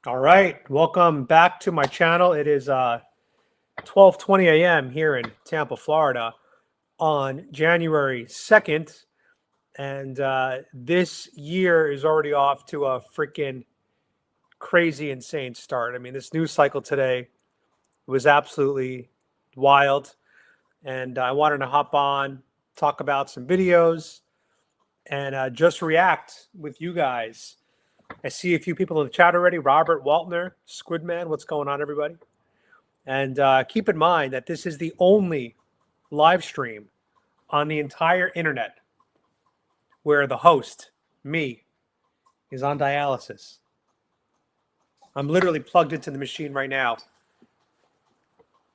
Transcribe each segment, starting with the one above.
All right, welcome back to my channel. It is 12:20 a.m. here in Tampa, Florida on January 2nd. And this year is already off to a freaking crazy, insane start. I mean, this news cycle today was absolutely wild. And I wanted to hop on, talk about some videos, and just react with you guys. I see a few people in the chat already. Robert Waltner, Squidman, what's going on, everybody? And keep in mind that this is the only live stream on the entire internet where the host, me, is on dialysis. I'm literally plugged into the machine right now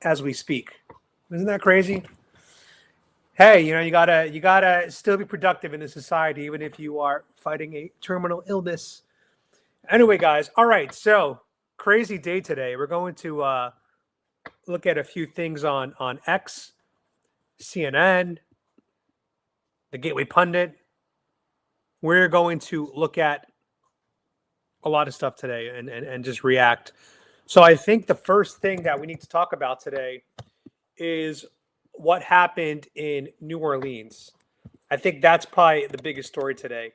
as we speak. Isn't that crazy? Hey, you gotta still be productive in this society, even if you are fighting a terminal illness. Anyway, guys, all right, so crazy day today. We're going to look at a few things on X, CNN, the Gateway Pundit. We're going to look at a lot of stuff today and just react. So I think the first thing that we need to talk about today is what happened in New Orleans. I think that's probably the biggest story today.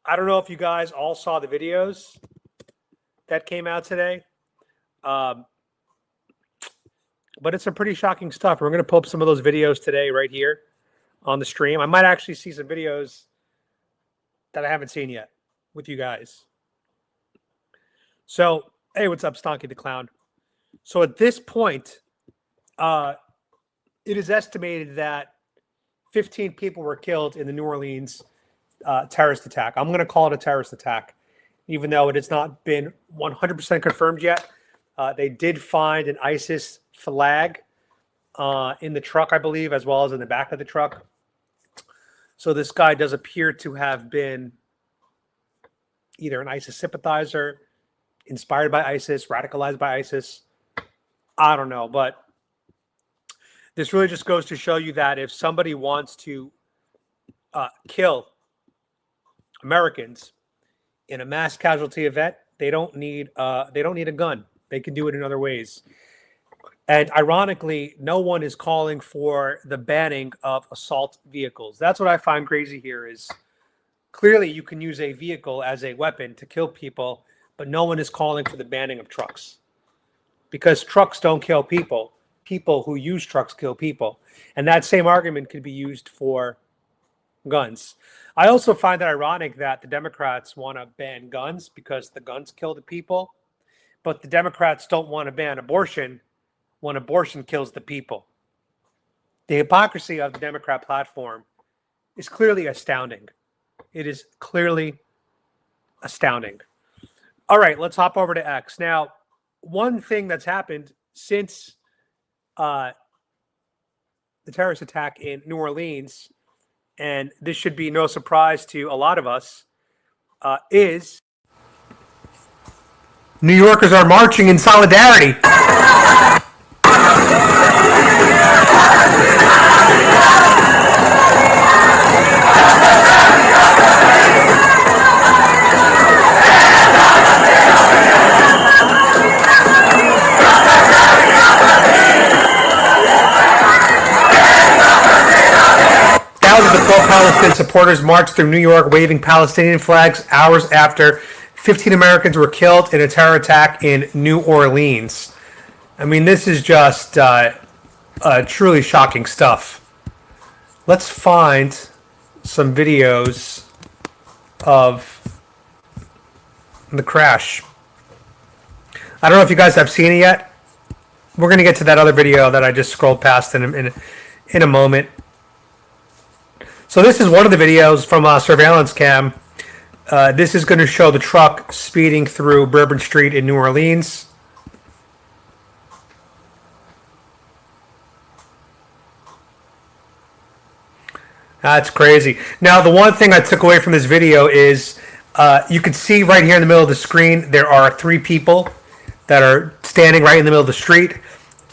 I don't know if you guys all saw the videos that came out today, but it's some pretty shocking stuff. We're going to pull up some of those videos today right here on the stream. I might actually see some videos that I haven't seen yet with you guys. So, hey, what's up, Stonky the Clown? So at this point, it is estimated that 15 people were killed in the New Orleans terrorist attack. I'm going to call it a terrorist attack, even though it has not been 100% confirmed yet. They did find an ISIS flag in the truck, I believe, as well as in the back of the truck. So this guy does appear to have been either an ISIS sympathizer, inspired by ISIS, radicalized by ISIS. I don't know, but this really just goes to show you that if somebody wants to kill Americans in a mass casualty event, they don't need a gun. They can do it in other ways. And ironically, no one is calling for the banning of assault vehicles. That's what I find crazy here is clearly you can use a vehicle as a weapon to kill people, but no one is calling for the banning of trucks. Because trucks don't kill people. People who use trucks kill people. And that same argument could be used for guns. I also find it ironic that the Democrats want to ban guns because the guns kill the people, but the Democrats don't want to ban abortion when abortion kills the people. The hypocrisy of the Democrat platform is clearly astounding. It is clearly astounding. All right, let's hop over to X. Now, one thing that's happened since the terrorist attack in New Orleans, and this should be no surprise to a lot of us, is New Yorkers are marching in solidarity. Thousands of pro-Palestinian supporters marched through New York waving Palestinian flags hours after 15 Americans were killed in a terror attack in New Orleans. I mean, this is just truly shocking stuff. Let's find some videos of the crash. I don't know if you guys have seen it yet. We're going to get to that other video that I just scrolled past in a moment. So this is one of the videos from a surveillance cam. This is going to show the truck speeding through Bourbon Street in New Orleans. That's crazy. Now, the one thing I took away from this video is you can see right here in the middle of the screen, there are 3 people that are standing right in the middle of the street.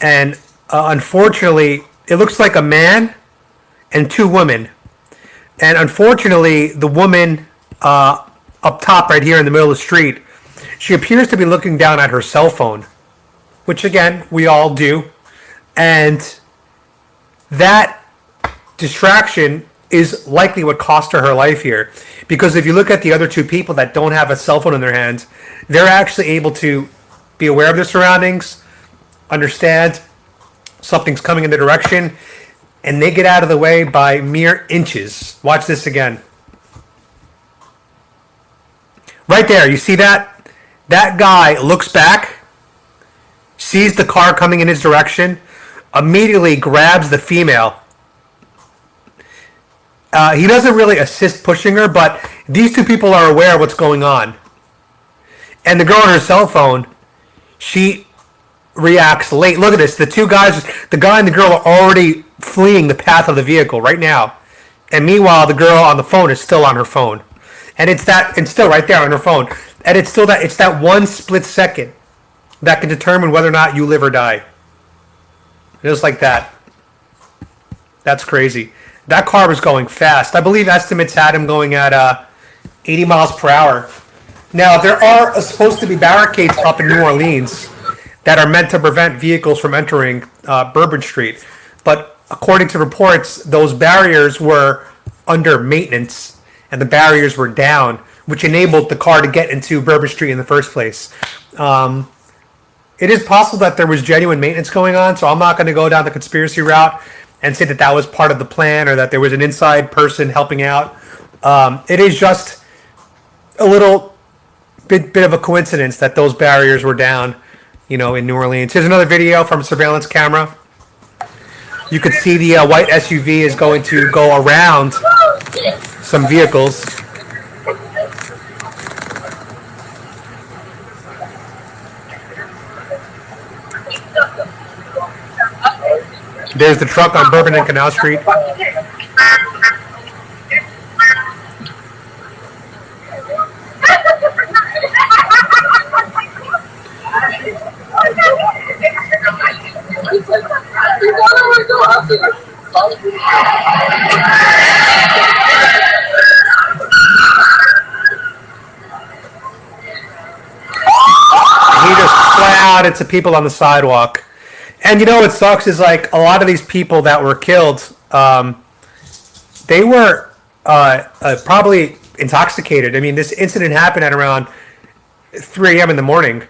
And unfortunately, it looks like a man and 2 women. And unfortunately, the woman up top right here in the middle of the street. She appears to be looking down at her cell phone, which again, we all do. And that distraction is likely what cost her life here. Because if you look at the other two people that don't have a cell phone in their hands, they're actually able to be aware of their surroundings, understand something's coming in their direction, and they get out of the way by mere inches. Watch this again. Right there, you see that? That guy looks back, sees the car coming in his direction, immediately grabs the female. He doesn't really assist pushing her, but these two people are aware of what's going on. And the girl on her cell phone, she reacts late. Look at this. The two guys, the guy and the girl are already fleeing the path of the vehicle right now. And meanwhile, the girl on the phone is still on her phone. And it's still right there on her phone. And it's that one split second that can determine whether or not you live or die. Just like that. That's crazy. That car was going fast. I believe estimates had him going at 80 miles per hour. Now, there are supposed to be barricades up in New Orleans that are meant to prevent vehicles from entering Bourbon Street. But according to reports, those barriers were under maintenance and the barriers were down, which enabled the car to get into Bourbon Street in the first place. It is possible that there was genuine maintenance going on, so I'm not going to go down the conspiracy route and say that that was part of the plan or that there was an inside person helping out. It is just a little bit of a coincidence that those barriers were down, in New Orleans. Here's another video from a surveillance camera. You could see the white SUV is going to go around some vehicles. There's the truck on Bourbon and Canal Street. He just plowed into people on the sidewalk. And what sucks is like a lot of these people that were killed, they were probably intoxicated. I mean, this incident happened at around 3 a.m. in the morning.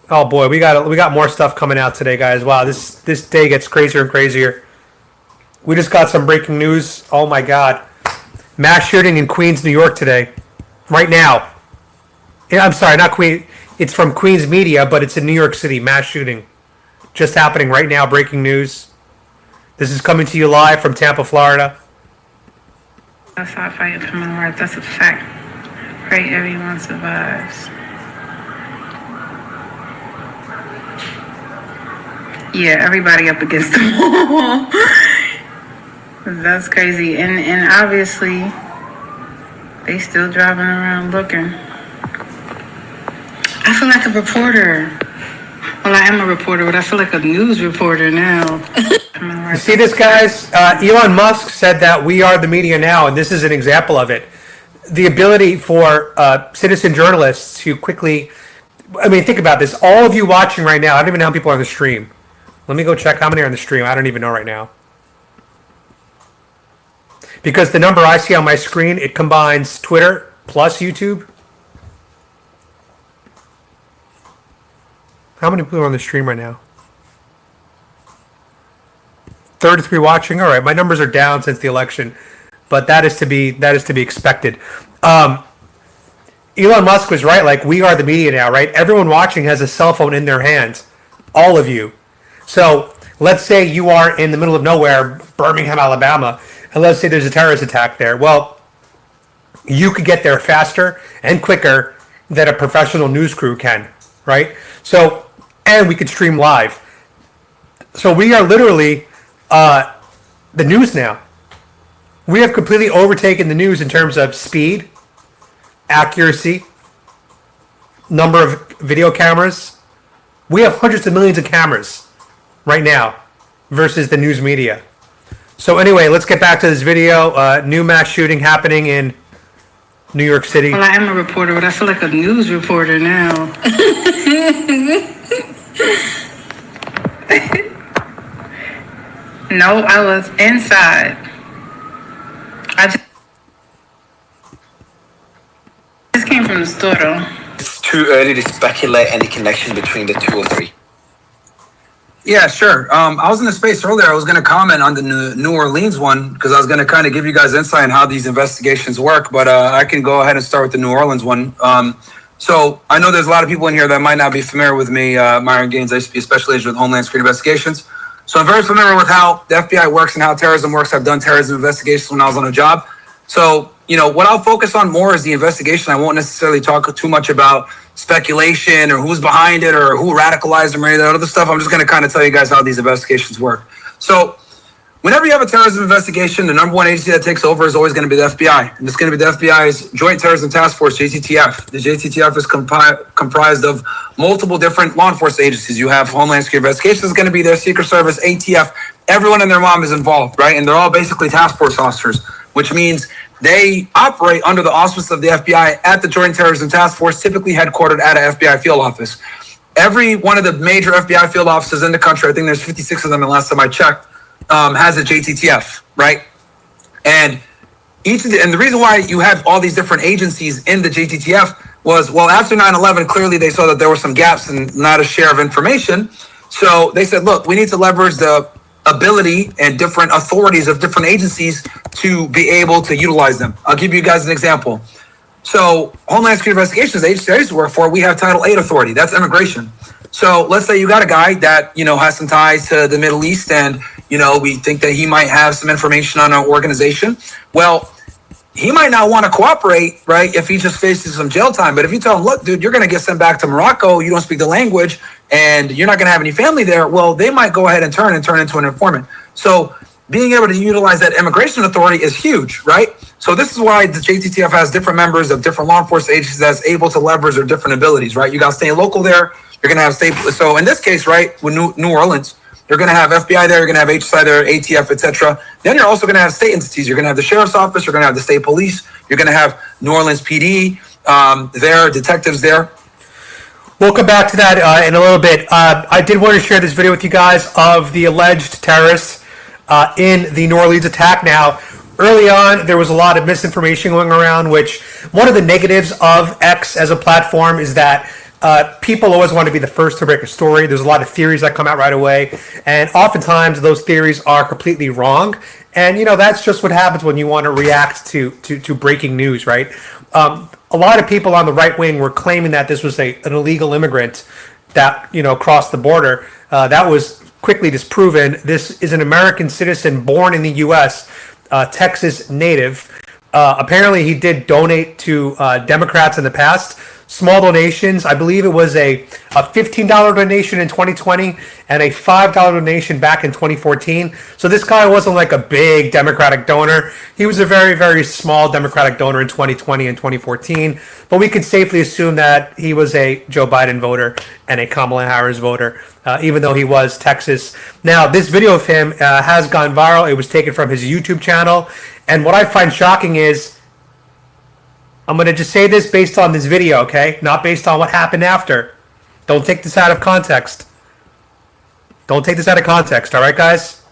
Oh boy, we got more stuff coming out today, guys. Wow, this day gets crazier and crazier. We just got some breaking news. Oh my God, mass shooting in Queens, New York today, right now. I'm sorry, not Queens. It's from Queens Media, but it's in New York City. Mass shooting. Just happening right now. Breaking news. This is coming to you live from Tampa, Florida. That's how I fight for human rights. That's a fact. Pray everyone survives. Yeah, everybody up against the wall. That's crazy. And obviously, they still driving around looking. I feel like a reporter. Well, I am a reporter, but I feel like a news reporter now. You see this, guys? Elon Musk said that we are the media now, and this is an example of it. The ability for citizen journalists to quickly... I mean, think about this. All of you watching right now, I don't even know how many people are on the stream. Let me go check how many are on the stream. I don't even know right now. Because the number I see on my screen, it combines Twitter plus YouTube. How many people are on the stream right now? 33 watching. All right, my numbers are down since the election, but that is to be expected. Elon Musk was right. Like, we are the media now, right? Everyone watching has a cell phone in their hands. All of you. So let's say you are in the middle of nowhere, Birmingham, Alabama, and let's say there's a terrorist attack there. Well, you could get there faster and quicker than a professional news crew can, right? So, and we could stream live. So we are literally the news now. We have completely overtaken the news in terms of speed, accuracy, number of video cameras. We have hundreds of millions of cameras right now versus the news media. So anyway, let's get back to this video. New mass shooting happening in New York City. Well, I am a reporter, but I feel like a news reporter now. No, I was inside. I just came from the store, though. It's too early to speculate any connection between the 2 or 3. Yeah, sure. I was in the space earlier. I was going to comment on the New Orleans one because I was going to kind of give you guys insight on how these investigations work. But I can go ahead and start with the New Orleans one. So I know there's a lot of people in here that might not be familiar with me. Myron Gaines, I used to be a special agent with Homeland Security Investigations. So I'm very familiar with how the FBI works and how terrorism works. I've done terrorism investigations when I was on a job. So, you know, what I'll focus on more is the investigation. I won't necessarily talk too much about speculation or who's behind it or who radicalized them or any of that other stuff. I'm just going to kind of tell you guys how these investigations work. So whenever you have a terrorism investigation, the number one agency that takes over is always going to be the FBI. And it's going to be the FBI's Joint Terrorism Task Force, JTTF. The JTTF is comprised of multiple different law enforcement agencies. You have Homeland Security Investigations is going to be there, Secret Service, ATF. Everyone and their mom is involved, right? And they're all basically task force officers, which means they operate under the auspices of the FBI at the Joint Terrorism Task Force, typically headquartered at an FBI field office. Every one of the major FBI field offices in the country, I think there's 56 of them the last time I checked, has a JTTF, right? And the reason why you have all these different agencies in the JTTF was, well, after 9/11, clearly they saw that there were some gaps and not a share of information. So they said, look, we need to leverage the ability and different authorities of different agencies to be able to utilize them. I'll give you guys an example. So Homeland Security Investigations, the agency I used to work for, we have Title 8 authority. That's immigration. So let's say you got a guy that, you know, has some ties to the Middle East and, you know, we think that he might have some information on our organization. Well, he might not want to cooperate, right, if he just faces some jail time. But if you tell him, look, dude, you're going to get sent back to Morocco, you don't speak the language, and you're not going to have any family there, well, they might go ahead and turn into an informant. So being able to utilize that immigration authority is huge, right? So this is why the JTTF has different members of different law enforcement agencies that's able to leverage their different abilities, right? You got to stay local there. You're going to have state. So in this case, right, with New Orleans, you're going to have FBI there, you're going to have HSI there, ATF, etc. Then you're also going to have state entities. You're going to have the sheriff's office, you're going to have the state police, you're going to have New Orleans PD there, detectives there. We'll come back to that in a little bit. I did want to share this video with you guys of the alleged terrorists in the New Orleans attack. Now, early on, there was a lot of misinformation going around, which one of the negatives of X as a platform is that people always want to be the first to break a story. There's a lot of theories that come out right away, and oftentimes those theories are completely wrong. And you know, that's just what happens when you want to react to breaking news, right? A lot of people on the right wing were claiming that this was an illegal immigrant that, you know, crossed the border. That was quickly disproven. This is an American citizen born in the U.S., Texas native. Apparently, he did donate to Democrats in the past. Small donations. I believe it was a $15 donation in 2020 and a $5 donation back in 2014. So this guy wasn't like a big Democratic donor. He was a very, very small Democratic donor in 2020 and 2014. But we can safely assume that he was a Joe Biden voter and a Kamala Harris voter, even though he was Texas. Now, this video of him has gone viral. It was taken from his YouTube channel. And what I find shocking is, I'm going to just say this based on this video, okay? Not based on what happened after. Don't take this out of context. Don't take this out of context, all right, guys?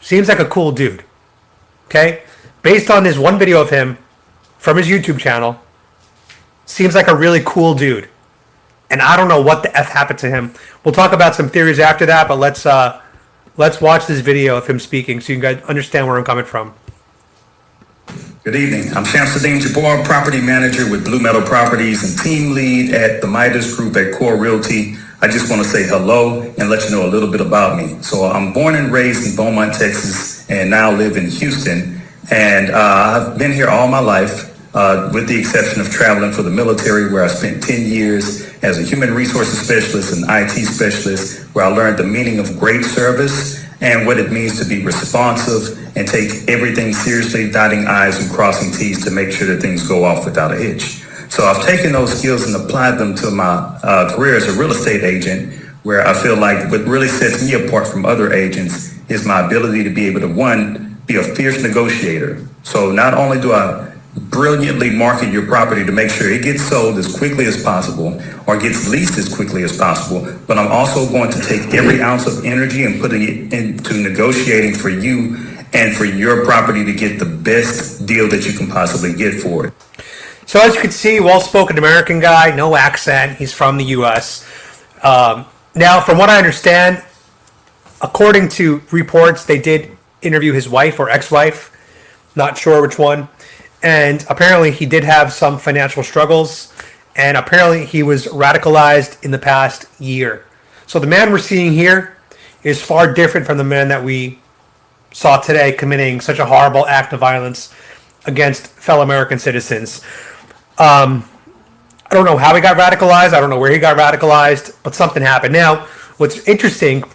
Seems like a cool dude, okay? Based on this one video of him from his YouTube channel, seems like a really cool dude. And I don't know what the F happened to him. We'll talk about some theories after that, but let's watch this video of him speaking so you guys understand where I'm coming from. Good evening. I'm Shamsuddin Jabbar, property manager with Blue Meadow Properties and team lead at the Midas Group at Core Realty. I just want to say hello and let you know a little bit about me. So I'm born and raised in Beaumont, Texas, and now live in Houston. And I've been here all my life, with the exception of traveling for the military, where I spent 10 years as a human resources specialist and IT specialist, where I learned the meaning of great service and what it means to be responsive and take everything seriously, dotting I's and crossing T's to make sure that things go off without a hitch. So I've taken those skills and applied them to my career as a real estate agent, where I feel like what really sets me apart from other agents is my ability to be able to, one, be a fierce negotiator. So not only do I brilliantly market your property to make sure it gets sold as quickly as possible or gets leased as quickly as possible. But I'm also going to take every ounce of energy and putting it into negotiating for you and for your property to get the best deal that you can possibly get for it. So as you can see, well-spoken American guy, no accent. He's from the U.S. Now, from what I understand, according to reports, they did interview his wife or ex-wife. Not sure which one. And apparently he did have some financial struggles. And apparently he was radicalized in the past year. So the man we're seeing here is far different from the man that we saw today committing such a horrible act of violence against fellow American citizens. I don't know how he got radicalized. I don't know where he got radicalized, but something happened. Now, what's interesting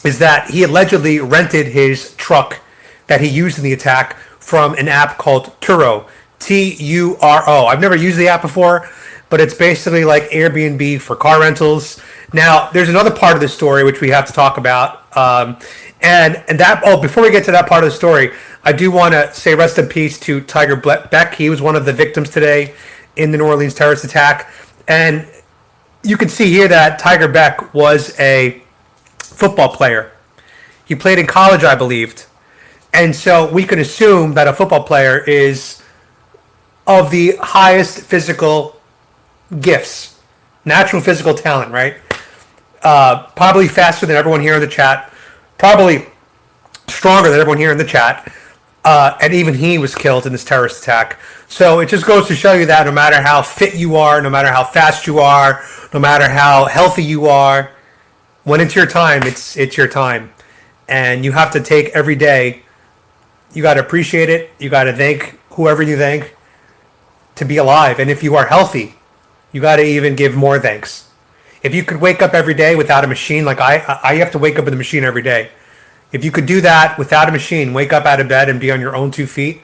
is that he allegedly rented his truck that he used in the attack from an app called Turo, Turo. I've never used the app before, but it's basically like Airbnb for car rentals. Now, there's another part of the story which we have to talk about, before we get to that part of the story, I do want to say rest in peace to Tiger Beck. He was one of the victims today in the New Orleans terrorist attack, and you can see here that Tiger Beck was a football player. He played in college, I believed. And so we can assume that a football player is of the highest physical gifts, natural physical talent, right? Probably faster than everyone here in the chat, probably stronger than everyone here in the chat. And even he was killed in this terrorist attack. So it just goes to show you that no matter how fit you are, no matter how fast you are, no matter how healthy you are, when it's your time, it's your time. And you have to take every day. You got to appreciate it. You got to thank whoever you thank to be alive. And if you are healthy, you got to even give more thanks. If you could wake up every day without a machine, like I have to wake up with a machine every day. If you could do that without a machine, wake up out of bed and be on your own 2 feet,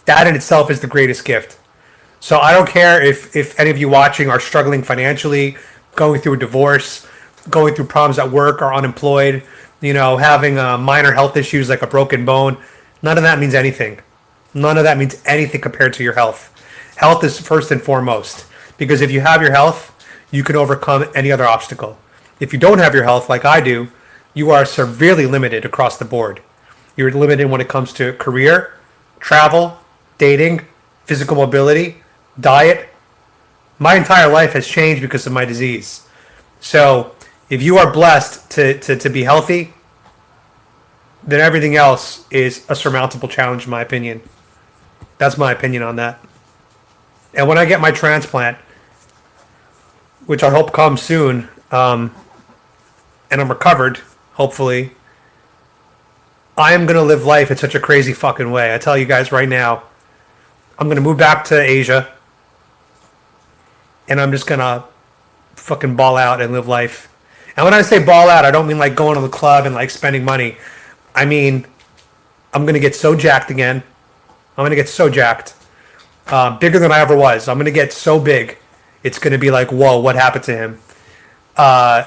that in itself is the greatest gift. So I don't care if any of you watching are struggling financially, going through a divorce, going through problems at work, or unemployed, having minor health issues like a broken bone. None of that means anything. None of that means anything compared to your health. Health is first and foremost, because if you have your health, you can overcome any other obstacle. If you don't have your health like I do, you are severely limited across the board. You're limited when it comes to career, travel, dating, physical mobility, diet. My entire life has changed because of my disease. So if you are blessed to be healthy, then everything else is a surmountable challenge, in my opinion. That's my opinion on that. And when I get my transplant, which I hope comes soon, and I'm recovered, hopefully, I am going to live life in such a crazy fucking way. I tell you guys right now, I'm going to move back to Asia, and I'm just going to fucking ball out and live life. And when I say ball out, I don't mean like going to the club and like spending money. I mean, I'm going to get so jacked again. I'm going to get so jacked. Bigger than I ever was. I'm going to get so big. It's going to be like, whoa, what happened to him? I'm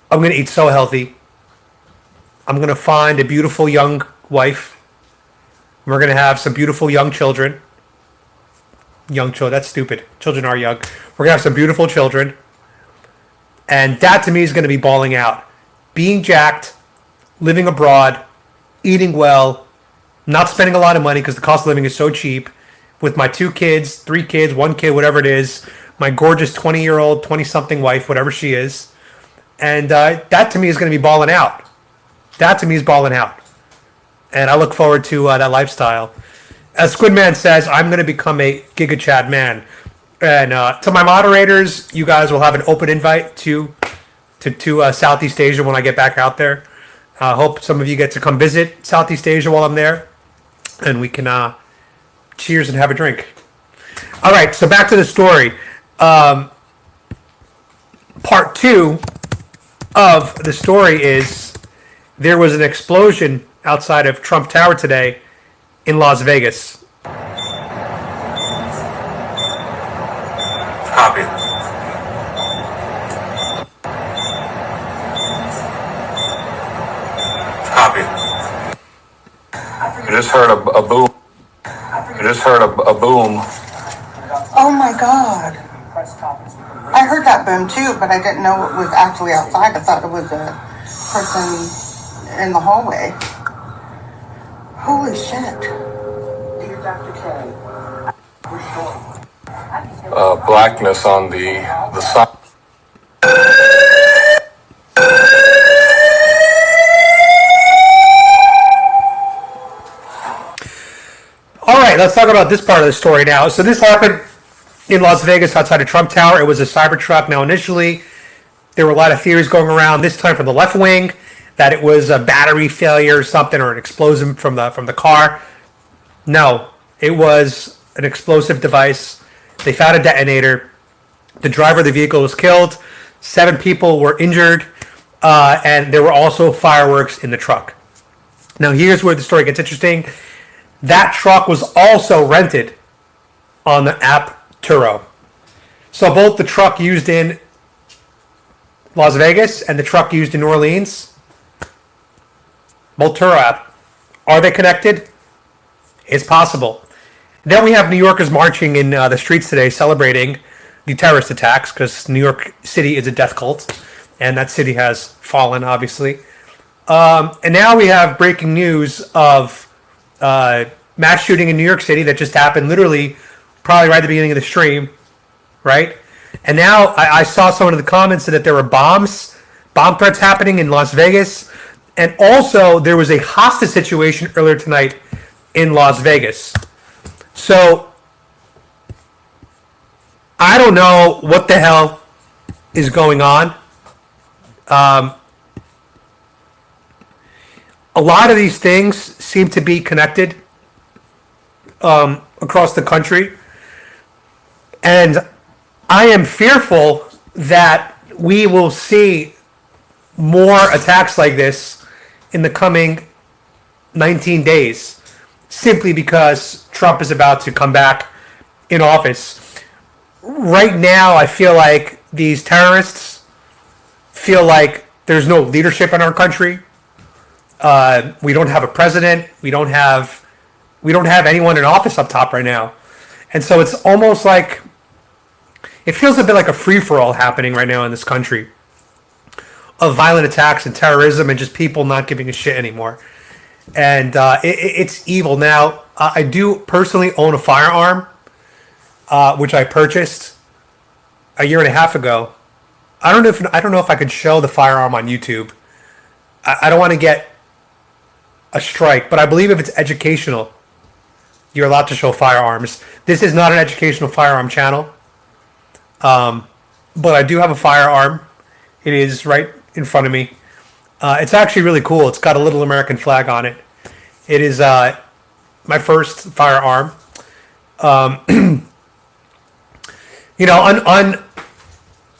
going to eat so healthy. I'm going to find a beautiful young wife. We're going to have some beautiful young children. Young children, that's stupid. Children are young. We're going to have some beautiful children. And that to me is going to be balling out. Being jacked, living abroad, eating well, not spending a lot of money because the cost of living is so cheap. With my 2 kids, 3 kids, 1 kid, whatever it is. My gorgeous 20-year-old, 20-something wife, whatever she is. And that to me is going to be balling out. That to me is balling out. And I look forward to that lifestyle. As Squidman says, I'm going to become a Giga Chad man. And to my moderators, you guys will have an open invite to Southeast Asia when I get back out there. I hope some of you get to come visit Southeast Asia while I'm there. And we can cheers and have a drink. All right, so back to the story. Part 2 of the story is there was an explosion outside of Trump Tower today in Las Vegas. Copy. Copy. I just heard a boom. I just heard a boom. Oh my God. I heard that boom too, but I didn't know it was actually outside. I thought it was a person in the hallway. Holy shit. Dear Dr. K. Blackness on the side. All right, let's talk about this part of the story now. So this happened in Las Vegas outside of Trump Tower. It was a Cybertruck. Now, initially, there were a lot of theories going around, this time from the left wing, that it was a battery failure or something, or an explosion from the car. No, it was an explosive device. They found a detonator. The driver of the vehicle was killed. 7 people were injured, and there were also fireworks in the truck. Now, here's where the story gets interesting. That truck was also rented on the app Turo. So both the truck used in Las Vegas and the truck used in New Orleans, both Turo app. Are they connected? It's possible. Then we have New Yorkers marching in the streets today celebrating the terrorist attacks, because New York City is a death cult, and that city has fallen, obviously. And now we have breaking news of mass shooting in New York City that just happened literally probably right at the beginning of the stream, right? And now I saw some of the comments that there were bomb threats happening in Las Vegas. And also there was a hostage situation earlier tonight in Las Vegas. So I don't know what the hell is going on. A lot of these things seem to be connected across the country. And I am fearful that we will see more attacks like this in the coming 19 days, simply because Trump is about to come back in office. Right now, I feel like these terrorists feel like there's no leadership in our country. We don't have a president. We don't have anyone in office up top right now. And so it's almost like, it feels a bit like a free-for-all happening right now in this country of violent attacks and terrorism and just people not giving a shit anymore. And it's evil. Now, I do personally own a firearm, which I purchased a year and a half ago. I don't know if I could show the firearm on YouTube. I don't want to get a strike, but I believe if it's educational, you're allowed to show firearms. This is not an educational firearm channel, but I do have a firearm. It is right in front of me. It's actually really cool. It's got a little American flag on it. It is my first firearm.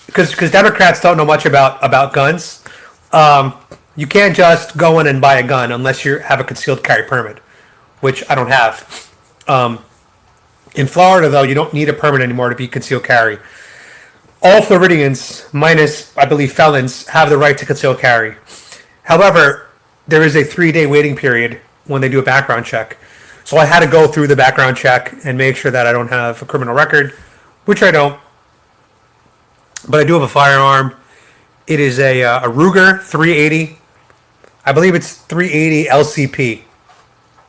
Because Democrats don't know much about guns. You can't just go in and buy a gun unless you have a concealed carry permit, which I don't have. In Florida, though, you don't need a permit anymore to be concealed carry. All Floridians, minus, I believe, felons, have the right to concealed carry. However, there is a 3-day waiting period when they do a background check. So I had to go through the background check and make sure that I don't have a criminal record, which I don't. But I do have a firearm. It is a Ruger 380. I believe it's 380 LCP.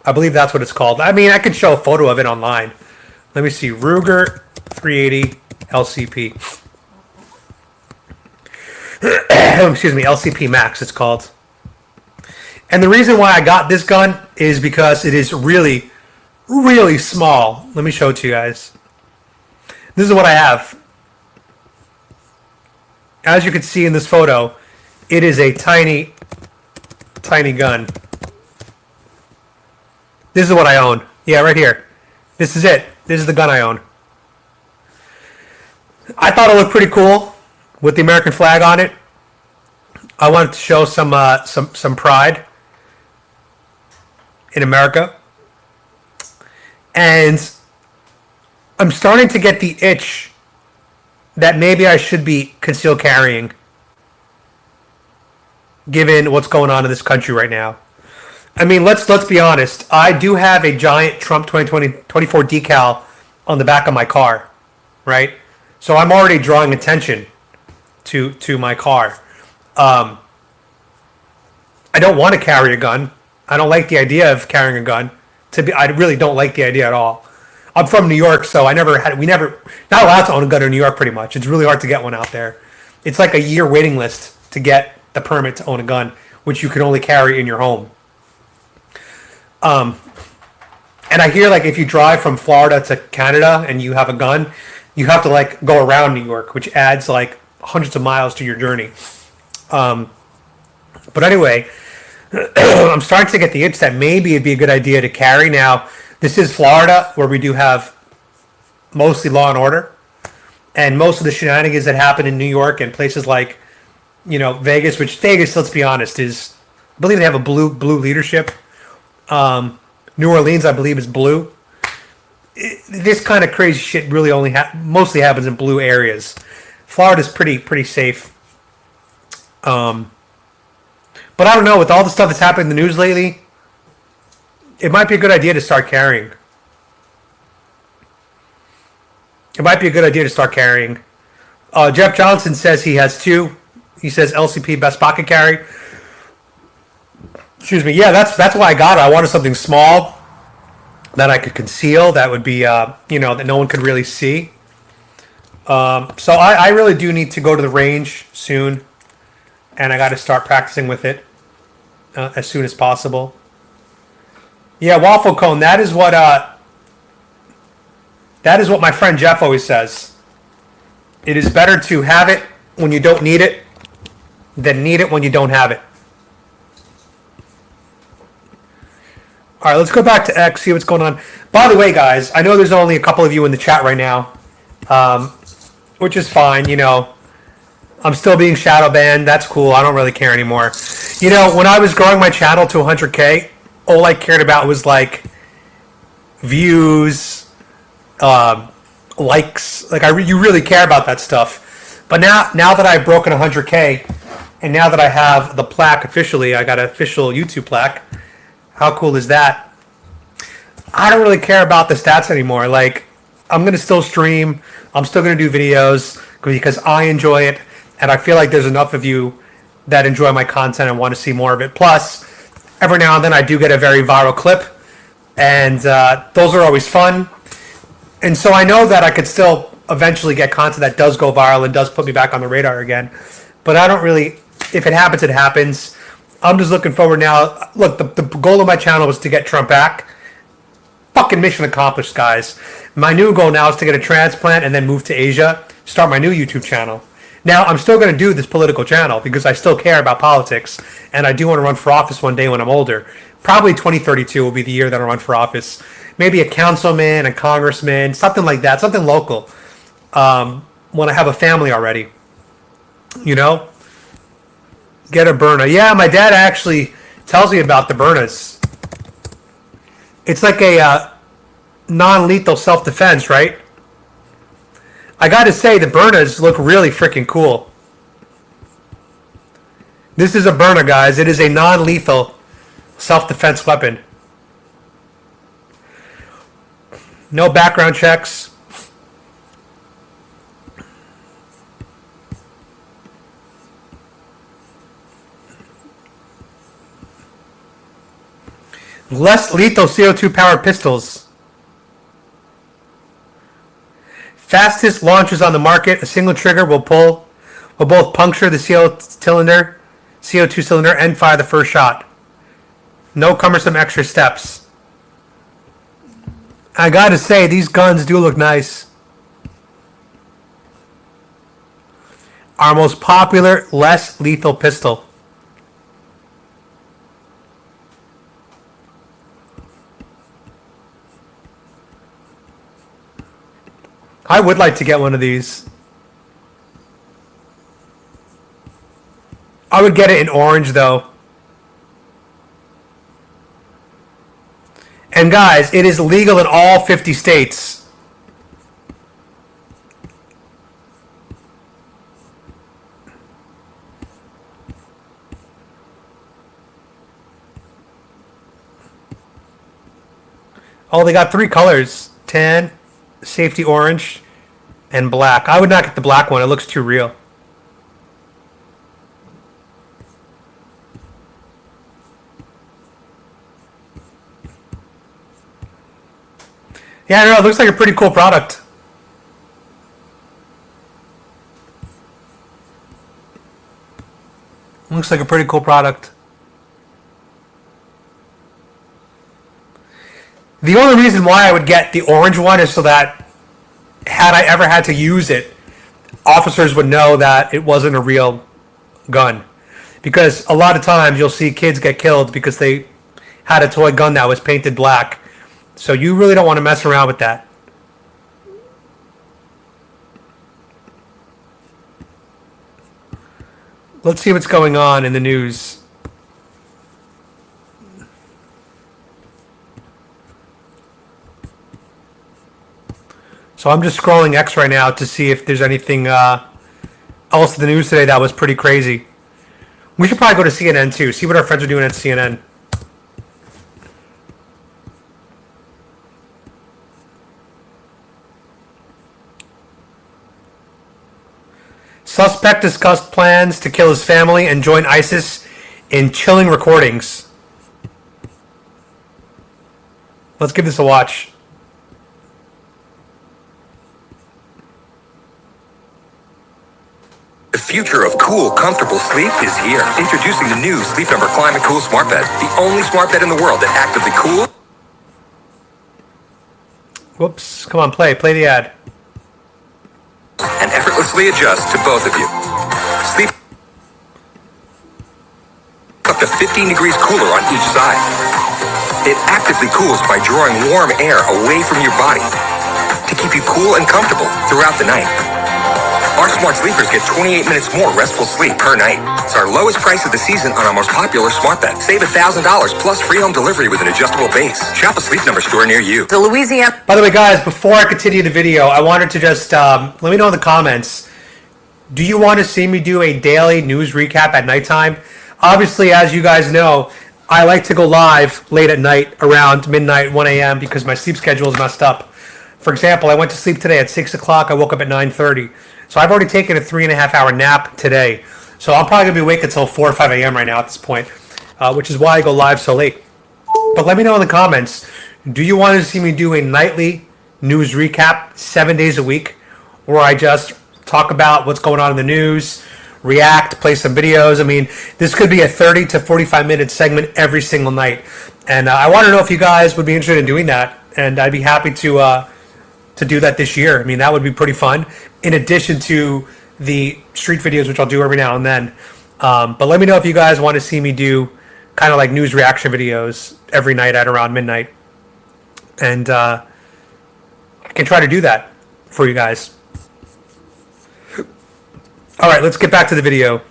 I believe that's what it's called. I mean, I could show a photo of it online. Let me see. Ruger 380 LCP. Excuse me, LCP Max it's called. And the reason why I got this gun is because it is really, really small. Let me show it to you guys. This is what I have. As you can see in this photo, it is a tiny, tiny gun. This is what I own. Yeah, right here. This is it. This is the gun I own. I thought it looked pretty cool with the American flag on it. I wanted to show some pride in America. And I'm starting to get the itch that maybe I should be concealed carrying, given what's going on in this country right now. I mean, let's be honest. I do have a giant Trump 2024 decal on the back of my car, right? So I'm already drawing attention to my car. I don't want to carry a gun. I don't like the idea of carrying a gun. I really don't like the idea at all. I'm from New York, so we never not allowed to own a gun in New York. Pretty much, it's really hard to get one out there. It's like a year waiting list to get the permit to own a gun, which you can only carry in your home. And I hear like if you drive from Florida to Canada and you have a gun, you have to like go around New York, which adds like hundreds of miles to your journey. But anyway, I'm starting to get the itch that maybe it'd be a good idea to carry. Now, this is Florida, where we do have mostly law and order, and most of the shenanigans that happen in New York and places like, Vegas, which Vegas, let's be honest, I believe they have a blue leadership. New Orleans, I believe, is blue. This kind of crazy shit really mostly happens in blue areas. Florida's pretty safe. But I don't know, with all the stuff that's happening in the news lately, it might be a good idea to start carrying. Jeff Johnson says he has 2. He says LCP best pocket carry. Excuse me. Yeah, that's why I got it. I wanted something small that I could conceal. That would be, that no one could really see. So I really do need to go to the range soon, and I got to start practicing with it as soon as possible. Yeah, waffle cone. That is what my friend Jeff always says. It is better to have it when you don't need it than need it when you don't have it. All right, let's go back to X, see what's going on. By the way, guys, I know there's only a couple of you in the chat right now, which is fine. I'm still being shadow banned. That's cool. I don't really care anymore. When I was growing my channel to 100K, all I cared about was like views, likes. Like you really care about that stuff. But now that I've broken 100K, and now that I have the plaque officially, I got an official YouTube plaque. How cool is that? I don't really care about the stats anymore. Like, I'm going to still stream. I'm still going to do videos because I enjoy it. And I feel like there's enough of you that enjoy my content and want to see more of it. Plus, every now and then I do get a very viral clip. And those are always fun. And so I know that I could still eventually get content that does go viral and does put me back on the radar again. But I don't really, if it happens, it happens. I'm just looking forward now. Look, the goal of my channel was to get Trump back. Fucking mission accomplished, guys. My new goal now is to get a transplant and then move to Asia, start my new YouTube channel. Now, I'm still going to do this political channel because I still care about politics, and I do want to run for office one day when I'm older. Probably 2032 will be the year that I run for office. Maybe a councilman, a congressman, something like that, something local. When I have a family already. Get a Berna. Yeah, my dad actually tells me about the Bernas. It's like a non-lethal self-defense, right? I got to say, the Bernas look really freaking cool. This is a Berna, guys. It is a non-lethal self-defense weapon. No background checks. Less lethal CO2 powered pistols. Fastest launchers on the market. A single trigger will both puncture the CO2 cylinder and fire the first shot. No cumbersome extra steps. I gotta say, these guns do look nice. Our most popular, less lethal pistol. I would like to get one of these. I would get it in orange, though. And guys, it is legal in all 50 states. Oh, they got 3 colors: tan, safety orange, and black. I would not get the black one. It looks too real. Yeah, I don't know. It looks like a pretty cool product. Looks like a pretty cool product. The only reason why I would get the orange one is so that had I ever had to use it, officers would know that it wasn't a real gun. Because a lot of times you'll see kids get killed because they had a toy gun that was painted black. So you really don't want to mess around with that. Let's see what's going on in the news. So I'm just scrolling X right now to see if there's anything else in the news today that was pretty crazy. We should probably go to CNN too, see what our friends are doing at CNN. Suspect discussed plans to kill his family and join ISIS in chilling recordings. Let's give this a watch. The future of cool, comfortable sleep is here. Introducing the new Sleep Number Climate Cool Smart Bed, the only smart bed in the world that actively cool. Whoops, come on, play the ad. And effortlessly adjusts to both of you. Sleep up to 15 degrees cooler on each side. It actively cools by drawing warm air away from your body to keep you cool and comfortable throughout the night. Our smart sleepers get 28 minutes more restful sleep per night. It's our lowest price of the season on our most popular smart bed. Save $1,000 plus free home delivery with an adjustable base. Shop a Sleep Number store near you. The Louisiana. By the way, guys, before I continue the video, I wanted to just let me know in the comments. Do you want to see me do a daily news recap at nighttime? Obviously, as you guys know, I like to go live late at night around midnight, 1 a.m. because my sleep schedule is messed up. For example, I went to sleep today at 6 o'clock. I woke up at 9:30. So I've already taken a 3.5-hour nap today. So I'm probably going to be awake until 4 or 5 a.m. right now at this point, which is why I go live so late. But let me know in the comments, do you want to see me do a nightly news recap 7 days a week where I just talk about what's going on in the news, react, play some videos? I mean, this could be a 30 to 45-minute segment every single night. And I want to know if you guys would be interested in doing that. And I'd be happy to do that this year. I mean, that would be pretty fun, in addition to the street videos, which I'll do every now and then. But let me know if you guys want to see me do kind of like news reaction videos every night at around midnight. And I can try to do that for you guys. All right, let's get back to the video.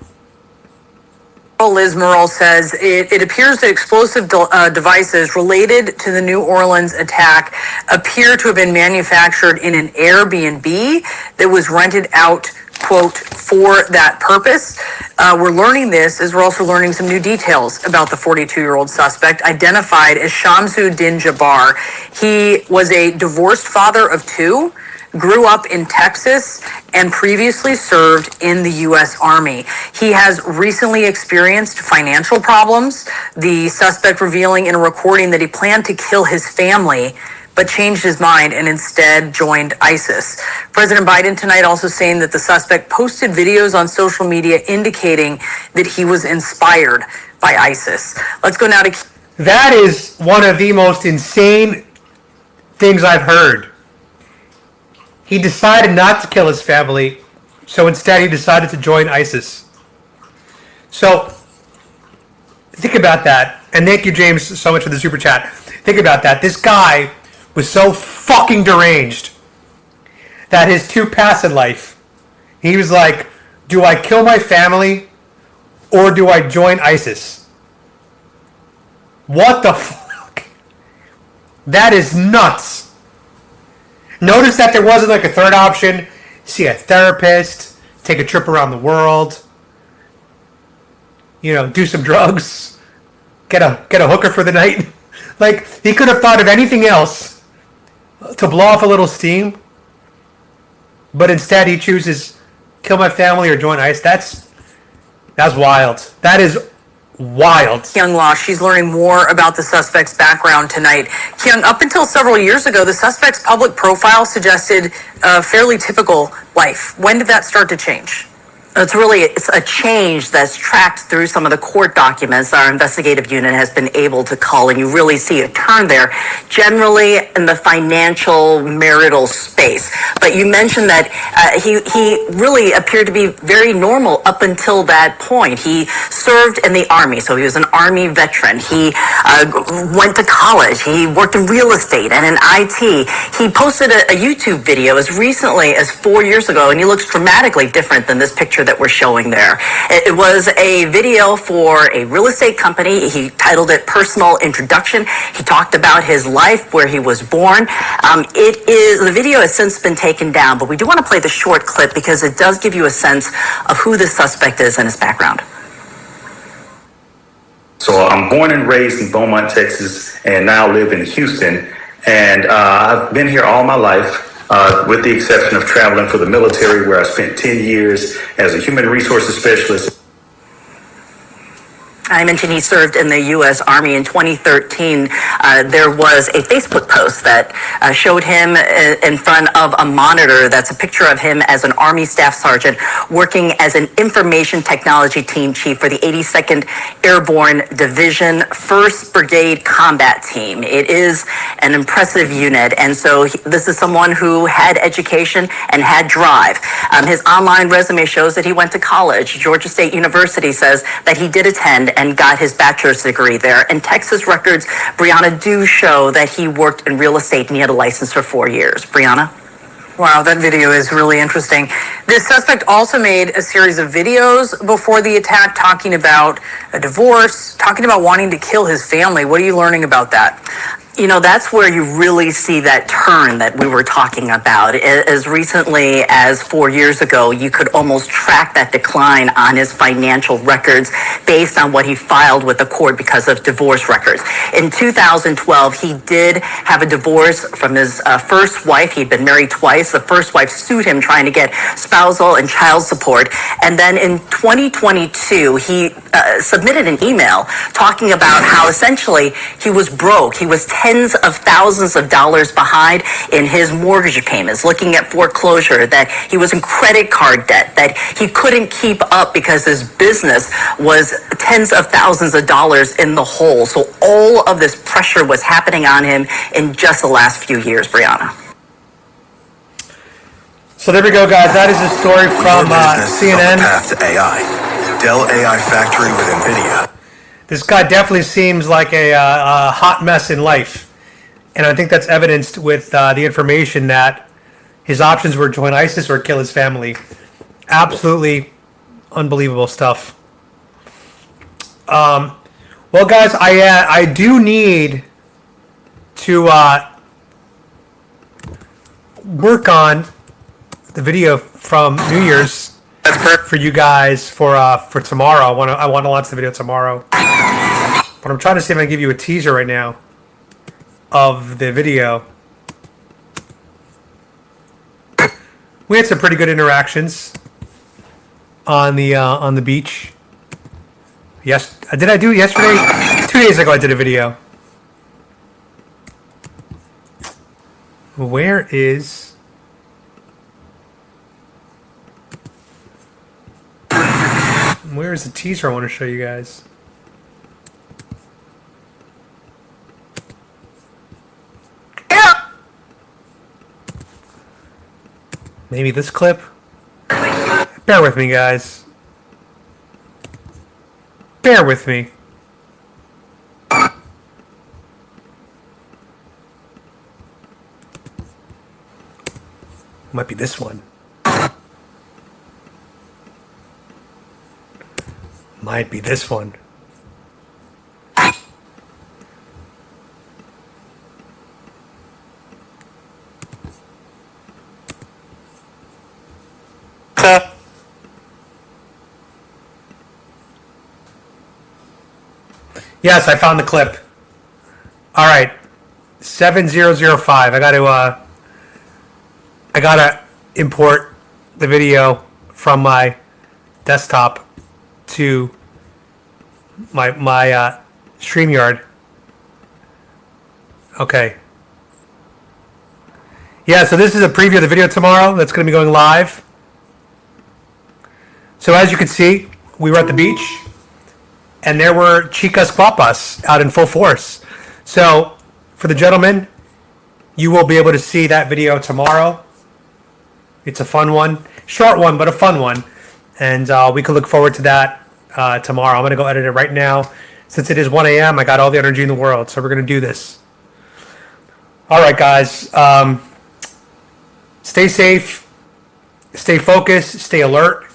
Liz Murrell says it appears that explosive devices related to the New Orleans attack appear to have been manufactured in an Airbnb that was rented out, quote, for that purpose. We're learning this as we're also learning some new details about the 42-year-old suspect identified as Shamsu Din Jabbar. He was a divorced father of 2, grew up in Texas, and previously served in the U.S. Army. He has recently experienced financial problems, the suspect revealing in a recording that he planned to kill his family, but changed his mind and instead joined ISIS. President Biden tonight also saying that the suspect posted videos on social media indicating that he was inspired by ISIS. Let's go now to... That is one of the most insane things I've heard. He decided not to kill his family, so instead he decided to join ISIS. So, think about that. And thank you, James, so much for the super chat. Think about that. This guy was so fucking deranged that his 2 paths in life, he was like, do I kill my family or do I join ISIS? What the fuck? That is nuts. Notice that there wasn't like a third option. See a therapist, take a trip around the world, do some drugs, get a hooker for the night. Like, he could have thought of anything else to blow off a little steam, but instead he chooses kill my family or join ICE. That's wild. That is wild. Kyung Law, she's learning more about the suspect's background tonight. Kyung, up until several years ago, the suspect's public profile suggested a fairly typical life. When did that start to change? It's a change that's tracked through some of the court documents our investigative unit has been able to cull, and you really see a turn there, generally in the financial marital space. But you mentioned that he really appeared to be very normal up until that point. He served in the Army, so he was an Army veteran. He went to college. He worked in real estate and in IT. He posted a YouTube video as recently as 4 years ago, and he looks dramatically different than this picture that we're showing there. It was a video for a real estate company. He titled it Personal Introduction. He talked about his life, where he was born. The video has since been taken down, but we do want to play the short clip because it does give you a sense of who this suspect is and his background. So I'm born and raised in Beaumont, Texas, and now live in Houston. And I've been here all my life. With the exception of traveling for the military, where I spent 10 years as a human resources specialist. I mentioned he served in the U.S. Army in 2013. There was a Facebook post that showed him in front of a monitor. That's a picture of him as an Army Staff Sergeant working as an Information Technology Team Chief for the 82nd Airborne Division 1st Brigade Combat Team. It is an impressive unit, and so this is someone who had education and had drive. His online resume shows that he went to college. Georgia State University says that he did attend and got his bachelor's degree there. And Texas records, Brianna, do show that he worked in real estate and he had a license for 4 years. Brianna? Wow, that video is really interesting. This suspect also made a series of videos before the attack talking about a divorce, talking about wanting to kill his family. What are you learning about that? You know, that's where you really see that turn that we were talking about. As recently as 4 years ago, you could almost track that decline on his financial records based on what he filed with the court because of divorce records. In 2012, he did have a divorce from his first wife. He'd been married twice. The first wife sued him trying to get spousal and child support. And then in 2022, he submitted an email talking about how essentially he was broke. He was tens of thousands of dollars behind in his mortgage payments, looking at foreclosure, that he was in credit card debt, that he couldn't keep up because his business was tens of thousands of dollars in the hole. So all of this pressure was happening on him in just the last few years, Brianna. So there we go, guys. That is a story from CNN. Path to AI. Dell AI factory with NVIDIA. This guy definitely seems like a hot mess in life. And I think that's evidenced with the information that his options were join ISIS or kill his family. Absolutely unbelievable stuff. Well, guys, I do need to work on the video from New Year's for you guys for tomorrow. I want to launch the video tomorrow. But I'm trying to see if I can give you a teaser right now of the video. We had some pretty good interactions on the beach. Yes, did I do it yesterday? 2 days ago I did a video. Where is the teaser I want to show you guys? Maybe this clip? Bear with me, guys. Bear with me. Might be this one. Might be this one. Yes, I found the clip. All right. 7005. I gotta import the video from my desktop to my StreamYard. Okay. Yeah, so this is a preview of the video tomorrow that's going to be going live. So as you can see, we were at the beach, and there were chicas guapas out in full force. So for the gentlemen, you will be able to see that video tomorrow. It's a fun one, short one, but a fun one. And we can look forward to that tomorrow. I'm going to go edit it right now. Since it is 1 a.m., I got all the energy in the world, so we're going to do this. All right, guys. Stay safe, stay focused, stay alert.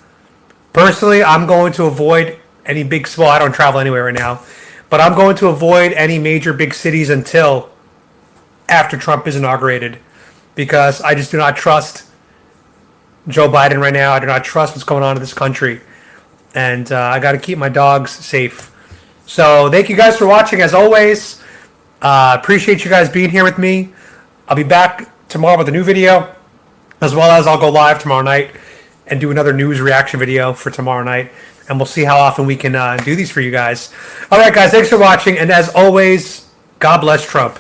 Personally, I'm going to avoid any big, well, I don't travel anywhere right now, but I'm going to avoid any major big cities until after Trump is inaugurated, because I just do not trust Joe Biden right now. I do not trust what's going on in this country, and I got to keep my dogs safe. So thank you guys for watching, as always. Appreciate you guys being here with me. I'll be back tomorrow with a new video, as well as I'll go live tomorrow night and do another news reaction video for tomorrow night. And we'll see how often we can do these for you guys. All right, guys, thanks for watching. And as always, God bless Trump.